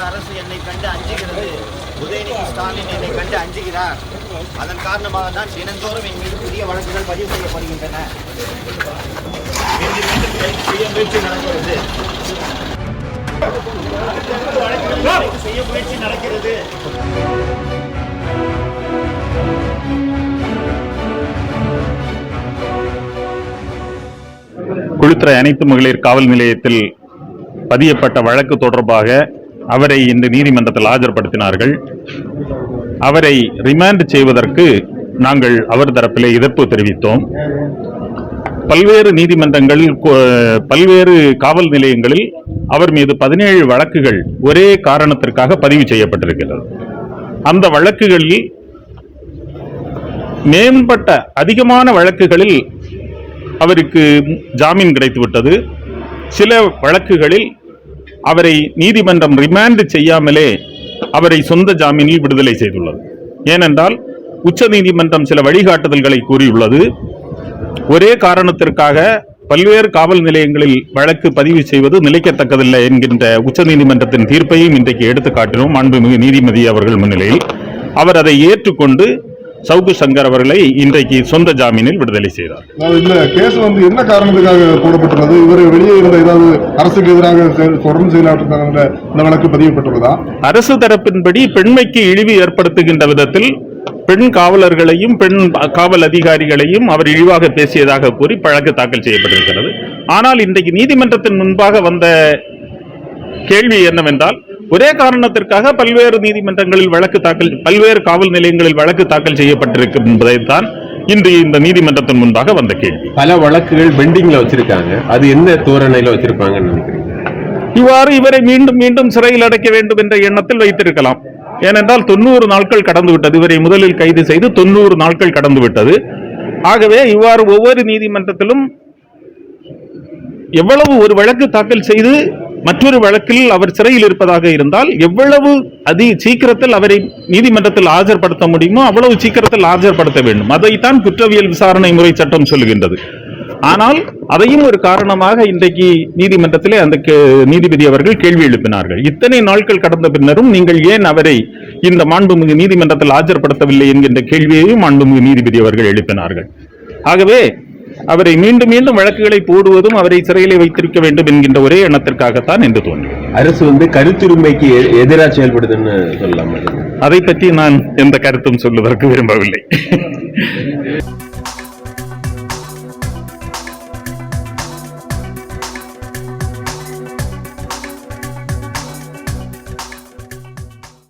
அரசு என்னை கண்டு அஞ்சுகிறது, உதயநிதி ஸ்டாலின் என்னை கண்டு அஞ்சுகிறார். அதன் காரணமாக தான் தினந்தோறும் என் மீது புதிய வழக்குகள் பதிவு செய்யப்படுகின்றன. மீண்டும் மீண்டும் கைது செய்ய முயற்சி நடக்கிறது. செய்ய முயற்சி நடக்கிறது. குளித்துறை அனைத்து மகளிர் காவல் நிலையத்தில் பதியப்பட்ட வழக்கு தொடர்பாக அவரை இன்று நீதிமன்றத்தில் ஆஜர்படுத்தினார்கள். அவரை ரிமாண்ட் செய்வதற்கு நாங்கள் அவர் தரப்பிலே எதிர்ப்பு தெரிவித்தோம். பல்வேறு நீதிமன்றங்களில் பல்வேறு காவல் நிலையங்களில் அவர் மீது 17 வழக்குகள் ஒரே காரணத்திற்காக பதிவு செய்யப்பட்டிருக்கிறது. அந்த வழக்குகளில் மேம்பட்ட அதிகமான வழக்குகளில் அவருக்கு ஜாமீன் கிடைத்துவிட்டது. சில வழக்குகளில் அவரை நீதிமன்றம் ரிமாண்ட் செய்யாமலே அவரை சொந்த ஜாமீனில் விடுதலை செய்துள்ளது. ஏனென்றால் உச்ச நீதிமன்றம் சில வழிகாட்டுதல்களை கூறியுள்ளது. ஒரே காரணத்திற்காக பல்வேறு காவல் நிலையங்களில் வழக்கு பதிவு செய்வது நிலைக்கத்தக்கதில்லை என்கின்ற உச்ச நீதிமன்றத்தின் தீர்ப்பையும் இன்றைக்கு எடுத்து காட்டினோம். மாண்புமிகு நீதிபதி அவர்கள் முன்னிலையில் அவர் அதை ஏற்றுக்கொண்டு சவுக்கு சங்கர் அவர்களை இன்றைக்கு சொந்த ஜாமீனில் விடுதலை செய்தார். இந்த கேஸ் என்ன காரணத்துக்காக போடப்பட்டுள்ளது? இவர் வெளியே இருந்த ஏதாவது அரசுக்கு எதிராக தொடர்ந்து செயலாற்ற இந்த வழக்கு பதியப்பட்டுள்ளதா? அரசு தரப்பின்படி பெண்மைக்கு இழிவு ஏற்படுத்துகின்ற விதத்தில் பெண் காவலர்களையும் பெண் காவல் அதிகாரிகளையும் அவர் இழிவாக பேசியதாக கூறி வழக்கு தாக்கல் செய்யப்பட்டிருக்கிறது. ஆனால் இன்றைக்கு நீதிமன்றத்தின் முன்பாக வந்த கேள்வி என்னவென்றால், ஒரே காரணத்திற்காக பல்வேறு நீதிமன்றங்களில் பல்வேறு காவல் நிலையங்களில் வழக்கு தாக்கல் செய்யப்பட்டிருக்கும் என்பதைத்தான் இன்று இந்த நீதிமன்றத்தின் முன்பாக வந்த கேள்வி. பல வழக்குகள் பெண்டிங்ல வச்சிருக்காங்க, அது என்ன தோரணையில வச்சிருப்பாங்கன்னு நினைக்கிறீங்க? இவ்வாறு இவரை மீண்டும் மீண்டும் சிறையில் அடைக்க வேண்டும் என்ற எண்ணத்தில் வைத்திருக்கலாம். ஏனென்றால் 90 நாட்கள் கடந்து விட்டது. இவரை முதலில் கைது செய்து 90 நாட்கள் கடந்து விட்டது. ஆகவே இவ்வாறு ஒவ்வொரு நீதிமன்றத்திலும் எவ்வளவு ஒரு வழக்கு தாக்கல் செய்து மற்றொரு வழக்கில் அவர் சிறையில் இருப்பதாக இருந்தால் எவ்வளவு சீக்கிரத்தில் அவரை நீதிமன்றத்தில் ஆஜர்படுத்த முடியுமோ அவ்வளவு சீக்கிரத்தில் ஆஜர்படுத்த வேண்டும். அதைத்தான் குற்றவியல் விசாரணை முறை சட்டம் சொல்லுகின்றது. ஆனால் அதையும் ஒரு காரணமாக இன்றைக்கு நீதிமன்றத்திலே அந்த நீதிபதி அவர்கள் கேள்வி எழுப்பினார்கள். இத்தனை நாட்கள் கடந்த பின்னரும் நீங்கள் ஏன் அவரை இந்த மாண்புமிகு நீதிமன்றத்தில் ஆஜர்படுத்தவில்லை என்கின்ற கேள்வியையும் மாண்புமிகு நீதிபதி அவர்கள் எழுப்பினார்கள். ஆகவே அவரை மீண்டும் மீண்டும் வழக்குகளை போடுவதும் அவரை சிறையிலே வைத்திருக்க வேண்டும் என்கின்ற ஒரே எண்ணத்திற்காகத்தான் என்று தோன்றும். அரசு கருத்துரிமைக்கு எதிராக செயல்படுதுன்னு சொல்லலாம். அதை பற்றி நான் எந்த கருத்தும் சொல்வதற்கு விரும்பவில்லை.